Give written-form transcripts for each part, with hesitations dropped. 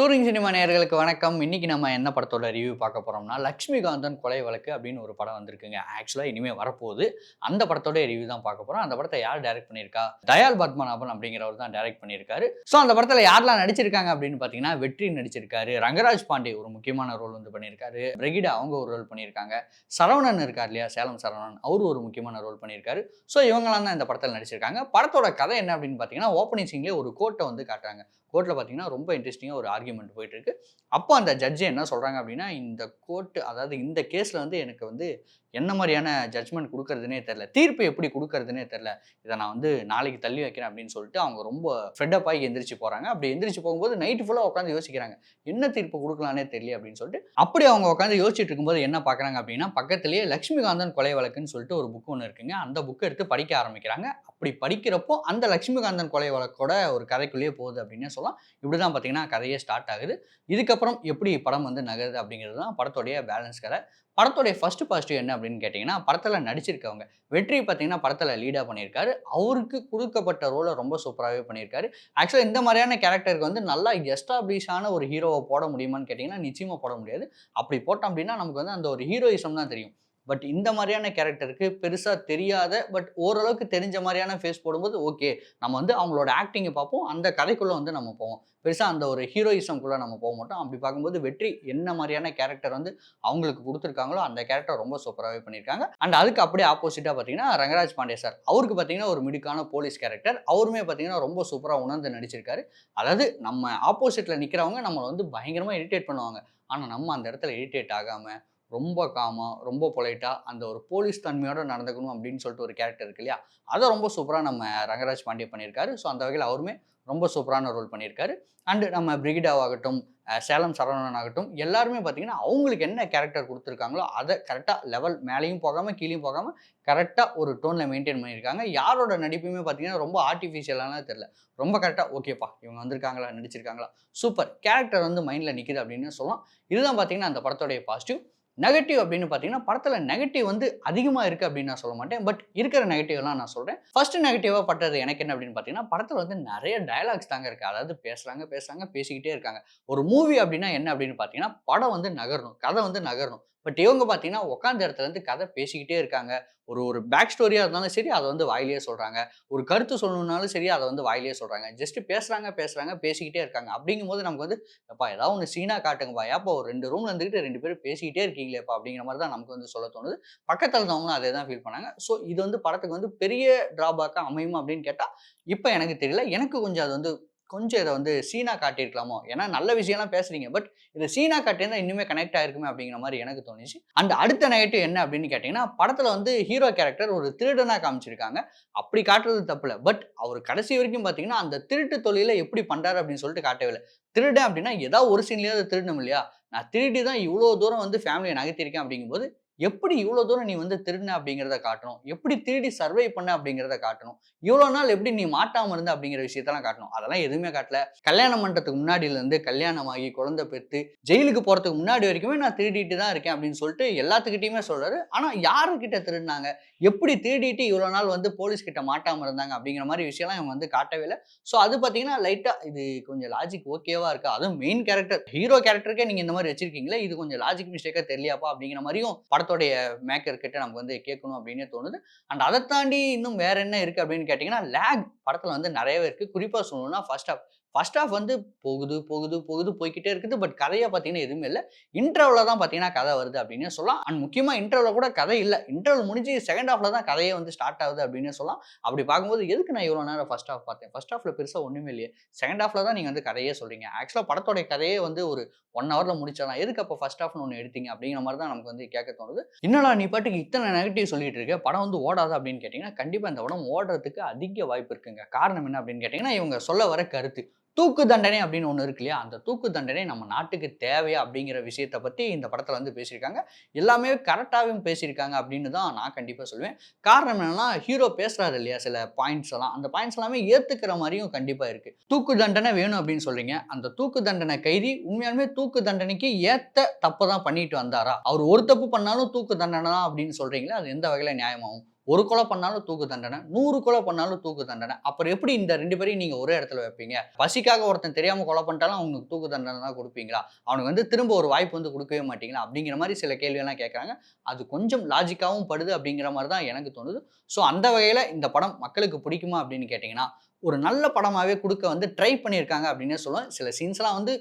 Touring cinema நேயர்களுக்கு வணக்கம். இன்னைக்கு நம்ம என்ன படத்தோட ரிவ்யூ பார்க்க போறோம்னா, லட்சுமிகாந்தன் கொலை வழக்கு அப்படின்னு ஒரு படம் வந்திருக்குங்க. ஆக்சுவலா இனிமே வரப்போகுது. அந்த படத்தோட ரிவ்யூ தான் பார்க்க போறோம். அந்த படத்த யார் டைரக்ட் பண்ணியிருக்கா? தயாள் பத்மநாபன் அப்படிங்கிறவர் தான் டைரக்ட் பண்ணியிருக்காரு. ஸோ அந்த படத்துல யாரெல்லாம் நடிச்சிருக்காங்க அப்படின்னு பார்த்தீங்கன்னா, வெற்றி நடிச்சிருக்காரு. ரங்கராஜ் பாண்டே ஒரு முக்கியமான ரோல் வந்து பண்ணியிருக்காரு. பிரிகிடா அவங்க ஒரு ரோல் பண்ணியிருக்காங்க. சரவணன் இருக்கார் இல்லையா? சேலம் சரவணன் அவரு ஒரு முக்கியமான ரோல் பண்ணியிருக்காரு. ஸோ இவங்கலாம் தான் இந்த படத்துல நடிச்சிருக்காங்க. படத்தோட கதை என்ன அப்படின்னு பார்த்தீங்கன்னா, ஓப்பனிங் சீன்லயே ஒரு கோர்ட்ட வந்து காட்டுறாங்க. கோர்ட்ல பார்த்தீங்கன்னா, ரொம்ப இன்ட்ரஸ்டிங்கா ஒரு ஆர்கியூமென்ட் போயிட்டு இருக்கு. அப்போ அந்த ஜட்ஜ் என்ன சொல்றாங்க அப்படின்னா, இந்த கோர்ட் அதாவது இந்த கேஸ்ல வந்து எனக்கு வந்து என்ன மாரியான ஜட்ஜ்மென்ட் குடுக்குறதுன்னே தெரியல. தீர்ப்பு எப்படி குடுக்குறதுன்னே தெரியல. இத நான் வந்து நாளைக்கு தள்ளி வைக்கிறேன் அப்படின்னு சொல்லிட்டு அவங்க ரொம்ப ஃபெட் அப் ஆகி எந்திரிச்சு போறாங்க. அப்படி எந்திரிச்சு போகும்போது நைட் ஃபுல்லா உட்கார்ந்து யோசிக்கிறாங்க. என்ன தீர்ப்பு குடுக்கலான்னே தெரியலையே அப்படின்னு சொல்லிட்டு, அப்படி அவங்க உட்கார்ந்து யோசிச்சுட்டு இருக்கும்போது என்ன பார்க்குறாங்க அப்படின்னா, பக்கத்திலேயே லட்சுமிகாந்தன் கொலை வழக்குன்னு சொல்லிட்டு ஒரு புக் ஒண்ணு இருக்குங்க. அந்த புக்க எடுத்து படிக்க ஆரம்பிக்கிறாங்க. அப்படி படிக்கிறப்போ அந்த லட்சுமிகாந்தன் கொலை வழக்கோட ஒரு கதைக்குள்ளேயே போகுது அப்படின்னே சொல்லலாம். இப்படிதான் பார்த்தீங்கன்னா கதையே ஸ்டார்ட் ஆகுது. இதுக்கப்புறம் எப்படி படம் வந்து நகருது அப்படிங்கிறது தான் படத்தோடைய பேலன்ஸ் கதை. படத்தோடைய ஃபர்ஸ்ட் பாசிட்டிவ் என்ன அப்படின்னு கேட்டீங்கன்னா, படத்துல நடிச்சிருக்கவங்க. வெற்றி பார்த்தீங்கன்னா படத்துல லீடா பண்ணியிருக்காரு. அவருக்கு குடுக்கப்பட்ட ரோல ரொம்ப சூப்பராவே பண்ணியிருக்காரு. ஆக்சுவலா இந்த மாரியான கேரக்டருக்கு வந்து நல்லா எஸ்டாப்ளிஷ் ஆன ஒரு ஹீரோவ போட முடியுமான்னு கேட்டீங்கன்னா, நிச்சயமா போட முடியாது. அப்படி போட்டோம் அப்படின்னா, நமக்கு வந்து அந்த ஒரு ஹீரோயிசம் தான் தெரியும். பட் இந்த மாரியான கேரக்டருக்கு பெருசா தெரியாத, பட் ஓரளவுக்கு தெரிஞ்ச மாரியான ஃபேஸ் போடும்போது ஓகே. நம்ம வந்து அவங்களோட ஆக்டிங்க பார்ப்போம். அந்த கதைக்குள்ள வந்து நம்ம போவோம். பெருசா அந்த ஒரு ஹீரோயிசம்க்குள்ள நம்ம போமாட்டோம். அப்படி பார்க்கும்போது வெற்றி என்ன மாரியான கேரக்டர் வந்து அவங்களுக்கு குடுத்துருக்காங்களோ, அந்த கேரக்டர் ரொம்ப சூப்பராவே பண்ணியிருக்காங்க. அண்ட் அதுக்கு அப்படியே ஆப்போசிட்டா பார்த்தீங்கன்னா, ரங்கராஜ் பாண்டே சார். அவருக்கு பார்த்தீங்கன்னா, ஒரு மிடுக்கான போலீஸ் கேரக்டர். அவருமே பார்த்தீங்கன்னா, ரொம்ப சூப்பரா உணர்ந்து நடிச்சிருக்காரு. அதாவது நம்ம ஆப்போசிட்ல நிக்கிறவங்க நம்மள வந்து பயங்கரமா இரிட்டேட் பண்ணுவாங்க. ஆனா நம்ம அந்த இடத்துல இரிட்டேட் ஆகாம, ரொம்ப காமா, ரொம்ப பொலைட்டா அந்த ஒரு போலீஸ் தன்மையோட நடந்துக்கணும் அப்படின்னு சொல்லிட்டு ஒரு கேரக்டர் இருக்கு இல்லையா? அத ரொம்ப சூப்பரா நம்ம ரங்கராஜ் பாண்டே பண்ணியிருக்காரு. ஸோ அந்த வகையில அவருமே ரொம்ப சூப்பரான ரோல் பண்ணியிருக்காரு. அண்ட் நம்ம பிரிகிடாவாகட்டும், சேலம் சரவணன் ஆகட்டும், எல்லாருமே பார்த்தீங்கன்னா, அவங்களுக்கு என்ன கேரக்டர் குடுத்துருக்காங்களோ, அத கரெக்ட்டா லெவல் மேலயும் போகாம, கீழயும் போகாம கரெக்ட்டா ஒரு டோன்ல மெயின்டெயின் பண்ணியிருக்காங்க. யாரோட நடிப்புமே பார்த்தீங்கன்னா, ரொம்ப ஆர்டிஃபிஷியலாலாம் தெரியல. ரொம்ப கரெக்ட்டா ஓகேப்பா இவங்க வந்திருக்காங்களா, நடிச்சிருக்காங்களா, சூப்பர். கேரக்டர் வந்து மைண்ட்ல நிக்குது அப்படின்னு சொல்லலாம். இதுதான் பார்த்தீங்கன்னா, அந்த படத்தோடைய பாசிட்டிவ். நெகட்டிவ் அப்படின்னு பார்த்தீங்கன்னா, படத்தில நெகட்டிவ் வந்து அதிகமா இருக்கு அப்படின்னு நான் சொல்ல மாட்டேன். பட் இருக்கிற நெகட்டிவ்லாம் நான் சொல்றேன். ஃபர்ஸ்ட் நெகட்டிவா பட்டது எனக்கு என்ன அப்படின்னு பார்த்தீங்கன்னா, படத்தில வந்து நெறைய டயலாக்ஸ் தாங்க இருக்கு. அதாவது பேசுறாங்க, பேசுறாங்க, பேசிக்கிட்டே இருக்காங்க. ஒரு மூவி அப்படின்னா என்ன அப்படின்னு பார்த்தீங்கன்னா, படம் வந்து நகரணும். கதை வந்து நகரணும். பட் இவங்க பார்த்தீங்கன்னா, உட்கார்ந்த இடத்துல இருந்து கதை பேசிக்கிட்டே இருக்காங்க. ஒரு ஒரு பேக் ஸ்டோரியா இருந்தாலும் சரி, அத வந்து வாயிலேயே சொல்றாங்க. ஒரு கருத்து சொல்லணும்னாலும் சரி, அத வந்து வாயிலேயே சொல்றாங்க. ஜஸ்ட் பேசுறாங்க, பேசுறாங்க, பேசிக்கிட்டே இருக்காங்க. அப்படிங்கும்போது நமக்கு வந்து, "எப்பா ஏதாவது ஒண்ணு சீனா காட்டுங்கப்பா. ஏப்பா ஒரு 2 ரூம்ல இருந்துகிட்டு 2 பேரும் பேசிக்கிட்டே இருக்கீங்களேப்பா" அப்படிங்கிற மாரி தான் நமக்கு வந்து சொல்ல தோணுது. பக்கத்துல இருந்தவங்களும் அதே தான் ஃபீல் பண்ணாங்க. ஸோ இது வந்து படத்துக்கு வந்து பெரிய டிராபேக்கா அமையுமா அப்படின்னு கேட்டா, இப்ப எனக்கு தெரியல. எனக்கு கொஞ்சம் அது வந்து கொஞ்சம் இத வந்து சீனா காட்டியிருக்கலாமோ! ஏன்னா நல்ல விஷயம்லாம் பேசுறீங்க. பட் இத சீனா காட்டியிருந்தா இன்னுமே கனெக்ட் ஆயிருக்குமே அப்படிங்கிற மாரி எனக்கு தோணுச்சு. அண்ட் அடுத்த நெகட்டிவ் என்ன அப்படின்னு கேட்டீங்கன்னா, படத்துல வந்து ஹீரோ கேரக்டர் ஒரு திருடனா காமிச்சிருக்காங்க. அப்படி காட்டுறது தப்பில்ல. பட் அவரு கடைசி வரைக்கும் பார்த்தீங்கன்னா, அந்த திருட்டு தொழில எப்படி பண்றாரு அப்படின்னு சொல்லிட்டு காட்டவே இல்ல. திருடன் அப்படின்னா ஏதாவது ஒரு சீன்லயாவது திருடணும் இல்லையா? நான் திருடி தான் இவ்ளோ தூரம் வந்து ஃபேமிலிய நகர்த்தியிருக்கேன் அப்படிங்கும்போது, எப்படி இவ்ளோ தூரம் நீ வந்து திருடுன அப்படிங்கிறத காட்டணும். எப்படி திருடி சர்வை பண்ண அப்படிங்கிறத காட்டணும். இவ்வளோ நாள் எப்படி நீ மாட்டாம இருந்த அப்படிங்கிற விஷயத்தலாம் காட்டணும். அதெல்லாம் எதுவுமே காட்டல. கல்யாணம் பண்றதுக்கு முன்னாடிலருந்து கல்யாணமாகி, குழந்தை பெத்து, ஜெயிலுக்கு போறதுக்கு முன்னாடி வரைக்குமே நான் திருடிட்டு தான் இருக்கேன் அப்படின்னு சொல்லிட்டு எல்லாத்துக்கிட்டயுமே சொல்றாரு. ஆனா யாருகிட்ட திருடுனாங்க? எப்படி திருடிட்டு இவ்வளோ நாள் வந்து போலீஸ் கிட்ட மாட்டாம இருந்தாங்க அப்படிங்கிற மாரி விஷயம்லாம் இவங்க வந்து காட்டவே இல்ல. ஸோ அது பார்த்தீங்கன்னா, லைட்டா இது கொஞ்சம் லாஜிக் ஓகேவா இருக்கா? அதுவும் மெயின் கேரக்டர் ஹீரோ கேரக்டருக்கே நீங்க இந்த மாரி வச்சிருக்கீங்களே, இது கொஞ்சம் லாஜிக் மிஸ்டேக்கா தெரியலையாப்பா? அப்படிங்கிற மாரியும் படத்தோடைய மேக்கர் கிட்ட நமக்கு வந்து கேட்கணும் அப்படின்னே தோணுது. அண்ட் அத தாண்டி இன்னும் வேற என்ன இருக்கு அப்படின்னு கேட்டீங்கன்னா, லேக் படத்துல வந்து நெறையவே இருக்கு. குறிப்பா சொல்லணும்னா ஃபர்ஸ்ட் ஹால்ஃப். ஃபர்ஸ்ட் ஹால்ஃப் வந்து போகுது, போகுது, போகுது போய்க்கிட்டே இருக்குது. பட் கதையா பார்த்தீங்கன்னா எதுவுமே இல்ல. இன்டர்வல்ல தான் பார்த்தீங்கன்னா கதை வருது அப்படின்னே சொல்லலாம். அண்ட் முக்கியமா இன்டர்வல்ல கூட கதை இல்ல. இன்டர்வல் முடிஞ்சு செகண்ட் ஹால்ஃப்ல தான் கதையே வந்து ஸ்டார்ட் ஆகுது அப்படின்னே சொல்லலாம். அப்படி பார்க்கும்போது எதுக்கு நான் இவ்வளோ நேரம் ஃபர்ஸ்ட் ஹால்ஃப் பார்த்தேன்? ஃபர்ஸ்ட் ஹால்ஃப்ல பெருசா ஒண்ணுமே இல்லையே. செகண்ட் ஹால்ஃப்ல தான் நீங்க வந்து கதையே சொல்றீங்க. ஆக்சுவலா படத்தோட கதையே வந்து ஒரு 1 ஹவர்ல முடிச்சிடலாம். எதுக்கு அப்ப ஃபர்ஸ்ட் ஹால்ஃப்னு ஒண்ணு எடுத்தீங்க? அப்படிங்கிற மாரி தான் நமக்கு வந்து கேட்க தோணுது. என்னடா நீ பாட்டுக்கு இத்தன நெகட்டிவ் சொல்லிட்டு இருக்க. படம் வந்து ஓடாதா அப்படின்னு கேட்டீங்கன்னா, கண்டிப்பா இந்த படம் ஓடுறதுக்கு அதிக வாய்ப்பு இருக்குங்க. காரணம் என்ன அப்படின்னு கேட்டீங்கன்னா, இவங்க சொல்ல வர கருத்து. தூக்கு தண்டனை அப்படின்னு ஒண்ணு இருக்கு இல்லையா? அந்த தூக்கு தண்டனை நம்ம நாட்டுக்கு தேவையா? அப்படிங்கிற விஷயத்த பத்தி இந்த படத்துல வந்து பேசியிருக்காங்க. எல்லாமே கரெக்ட்டாவும் பேசியிருக்காங்க அப்படின்னு தான் நான் கண்டிப்பா சொல்லுவேன். காரணம் என்னன்னா, ஹீரோ பேசுறாரு இல்லையா? சில பாயிண்ட்ஸ் எல்லாம். அந்த பாயிண்ட்ஸ் எல்லாமே ஏத்துக்கிற மாரியும் கண்டிப்பா இருக்கு. தூக்கு தண்டனை வேணும் அப்படின்னு சொல்றீங்க. அந்த தூக்கு தண்டனை கைதி உண்மையாலுமே தூக்கு தண்டனைக்கு தப்ப தான் பண்ணிட்டு வந்தாரா? அவரு ஒரு தப்பு பண்ணாலும் தூக்கு தண்டனை தான் அப்படின்னு சொல்றீங்களே, அது எந்த வகையில நியாயமாகும்? ஒரு கொலை பண்ணாலும் தூக்கு தண்டனை, 100 கொலை பண்ணாலும் தூக்கு தண்டனை. அப்புறம் எப்படி இந்த 2 பேரையும் நீங்க ஒரே இடத்துல வைப்பீங்க? பசிக்காக ஒருத்தன் தெரியாம கொலை பண்ணிட்டாலும் அவனுக்கு தூக்கு தண்டனை தான் குடுப்பீங்களா? அவனுக்கு வந்து திரும்ப ஒரு வாய்ப்பு வந்து குடுக்கவே மாட்டீங்களா? அப்படிங்கிற மாரி சில கேள்வியெல்லாம் கேட்கறாங்க. அது கொஞ்சம் லாஜிக்காவும் படுது அப்படிங்கிற மாரி தான் எனக்கு தோணுது. ஸோ அந்த வகையில இந்த படம் மக்களுக்கு பிடிக்குமா அப்படின்னு கேட்டீங்கன்னா, ஒரு நல்ல படமாவே குடுக்க வந்து ட்ரை பண்ணியிருக்காங்க அப்படின்னே சொல்லுவேன். சில சீன்ஸ்லாம் வந்து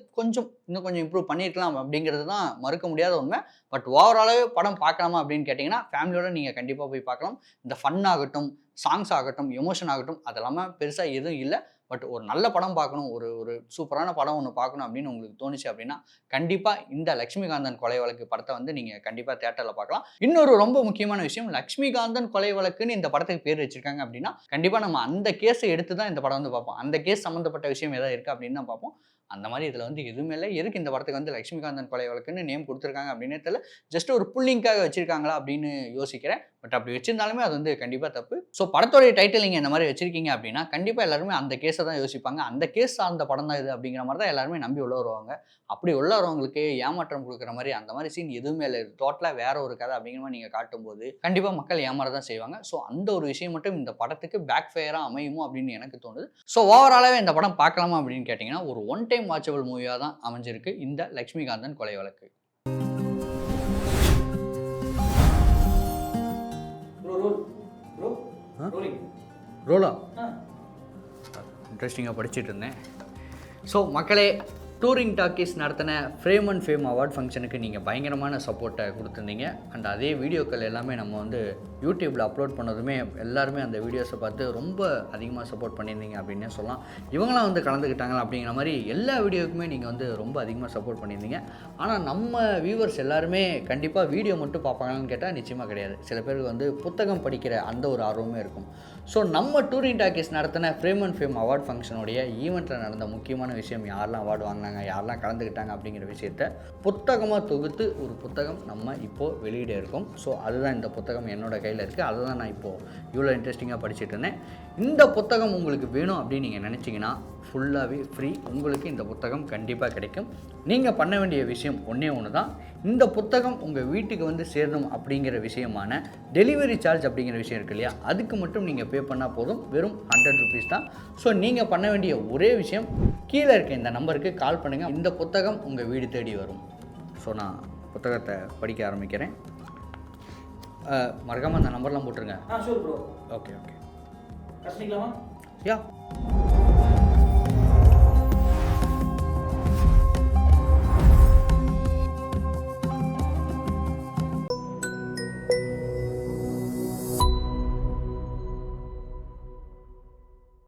இன்னும் கொஞ்சம் இம்ப்ரூவ் பண்ணியிருக்கலாம் அப்படிங்கிறது தான் மறுக்க முடியாத உண்மை. பட் ஓவராலாவே படம் பார்க்கலாமா அப்படின்னு கேட்டீங்கன்னா, ஃபேமிலியோட நீங்க கண்டிப்பா போய் பார்க்கலாம். இந்த ஃபன் ஆகட்டும், சாங்ஸ் ஆகட்டும், எமோஷன் ஆகட்டும் அதெல்லாம பெருசா எதுவும் இல்ல. பட் ஒரு நல்ல படம் பார்க்கணும், ஒரு ஒரு சூப்பரான படம் ஒண்ணு பார்க்கணும் அப்படின்னு உங்களுக்கு தோணுச்சு அப்படின்னா, கண்டிப்பா இந்த லட்சுமிகாந்தன் கொலை வழக்கு படத்த வந்து நீங்க கண்டிப்பா தியேட்டர்ல பார்க்கலாம். இன்னொரு ரொம்ப முக்கியமான விஷயம், லட்சுமிகாந்தன் கொலை வழக்குன்னு இந்த படத்துக்கு பேர் வச்சிருக்காங்க அப்படின்னா, கண்டிப்பா நம்ம அந்த கேஸ எடுத்து தான் இந்த படம் வந்து பார்ப்போம். அந்த கேஸ் சம்மந்தப்பட்ட விஷயம் ஏதாவது இருக்கா அப்படின்னு தான் பார்ப்போம். அந்த மாரி இதுல வந்து எதுவுமே இல்ல. எதுக்கு இந்த படத்துக்கு வந்து லட்சுமிகாந்தன் கொலை வழக்குன்னு நேம் குடுத்துருக்காங்க அப்படின்னே தெரியல. ஜஸ்ட் ஒரு புல்லிங்காக வச்சிருக்காங்களா அப்படின்னு யோசிக்கிறேன். பட் அப்படி வச்சிருந்தாலுமே அது வந்து கண்டிப்பா தப்பு. ஸோ படத்தோட டைட்டில் நீங்க இந்த மாரி வச்சிருக்கீங்க அப்படின்னா, கண்டிப்பா எல்லாருமே அந்த கேஸ தான் யோசிப்பாங்க. அந்த கேஸ் சார்ந்த படம் தான் இது அப்படிங்கிற மாரி தான் எல்லாருமே நம்பி உள்ள வருவாங்க. அப்படி உள்ள வரவங்களுக்கு ஏமாற்றம் குடுக்குற மாரி அந்த மாரி சீன் எதுவுமே இல்ல. டோட்டலா வேற ஒரு கதை அப்படிங்கிற மாரி நீங்க காட்டும்போது, கண்டிப்பா மக்கள் ஏமாற தான் செய்வாங்க. ஸோ அந்த ஒரு விஷயம் மட்டும் இந்த படத்துக்கு பேக் ஃபயரா அமையுமோ அப்படின்னு எனக்கு தோணுது. ஸோ ஓவராலாவே இந்த படம் பார்க்கலாமா அப்படின்னு கேட்டீங்கன்னா, ஒரு ஒன் டைம் வாட்சபிள் மூவியா தான் அமைஞ்சிருக்கு இந்த லட்சுமிகாந்தன் கொலை வழக்கு. ரோலா இன்ட்ரெஸ்டிங்காக படிச்சுட்டு இருந்தேன். ஸோ மக்களே, டூரிங் டாக்கீஸ் நடத்தின ஃப்ரேம் அண்ட் ஃபேம் அவார்ட் ஃபங்க்ஷனுக்கு நீங்கள் பயங்கரமான சப்போர்ட்டை கொடுத்துருந்தீங்க. அண்ட் அதே வீடியோக்கள் எல்லாமே நம்ம வந்து யூடியூப்பில் அப்லோட் பண்ணதுமே எல்லாருமே அந்த வீடியோஸை பார்த்து ரொம்ப அதிகமாக சப்போர்ட் பண்ணியிருந்தீங்க அப்படின்னே சொல்லலாம். இவங்களாம் வந்து கலந்துக்கிட்டாங்களா அப்படிங்கிற மாதிரி எல்லா வீடியோக்குமே நீங்கள் வந்து ரொம்ப அதிகமாக சப்போர்ட் பண்ணியிருந்தீங்க. ஆனால் நம்ம வியூவர்ஸ் எல்லாருமே கண்டிப்பாக வீடியோ மட்டும் பார்ப்பாங்கன்னு கேட்டால் நிச்சயமாக கிடையாது. சில பேருக்கு வந்து புத்தகம் படிக்கிற அந்த ஒரு ஆர்வமே இருக்கும். ஸோ நம்ம டூரிங் டாக்கீஸ் நடத்தின ஃப்ரேம் அண்ட் ஃபேம் அவார்ட் ஃபங்க்ஷனுடைய ஈவெண்ட்டில் நடந்த முக்கியமான விஷயம், யாரெல்லாம் அவார்டு வாங்கினாங்க, யாரெல்லாம் கலந்துக்கிட்டாங்க அப்படிங்கிற விஷயத்த புத்தகமாக தொகுத்து ஒரு புத்தகம் நம்ம இப்போது வெளியிட இருக்கோம். ஸோ அதுதான் இந்த புத்தகம் என்னோட கையில் இருக்குது. அதை தான் நான் இப்போது இவ்வளோ இன்ட்ரெஸ்டிங்காக படிச்சுட்டு இருந்தேன். இந்த புத்தகம் உங்களுக்கு வேணும் அப்படின்னு நீங்கள் நினச்சிங்கன்னா ஃபுல்லாகவே ஃப்ரீ. உங்களுக்கு இந்த புத்தகம் கண்டிப்பாக கிடைக்கும். நீங்கள் பண்ண வேண்டிய விஷயம் ஒன்றே ஒன்று தான். இந்த புத்தகம் உங்கள் வீட்டுக்கு வந்து சேரணும் அப்படிங்கிற விஷயமான டெலிவரி சார்ஜ் அப்படிங்கிற விஷயம் இருக்கு இல்லையா, அதுக்கு மட்டும் நீங்கள் பே பண்ணால் போதும். வெறும் 100 rupees தான். ஸோ நீங்கள் பண்ண வேண்டிய ஒரே விஷயம், கீழே இருக்க இந்த நம்பருக்கு கால் பண்ணுங்கள். இந்த புத்தகம் உங்கள் வீடு தேடி வரும். ஸோ நான் புத்தகத்தை படிக்க ஆரம்பிக்கிறேன். மறக்காமல் அந்த நம்பர்லாம் போட்டுருங்க. Sure bro. ஓகே கஷ்டிக்கலாமா? யா.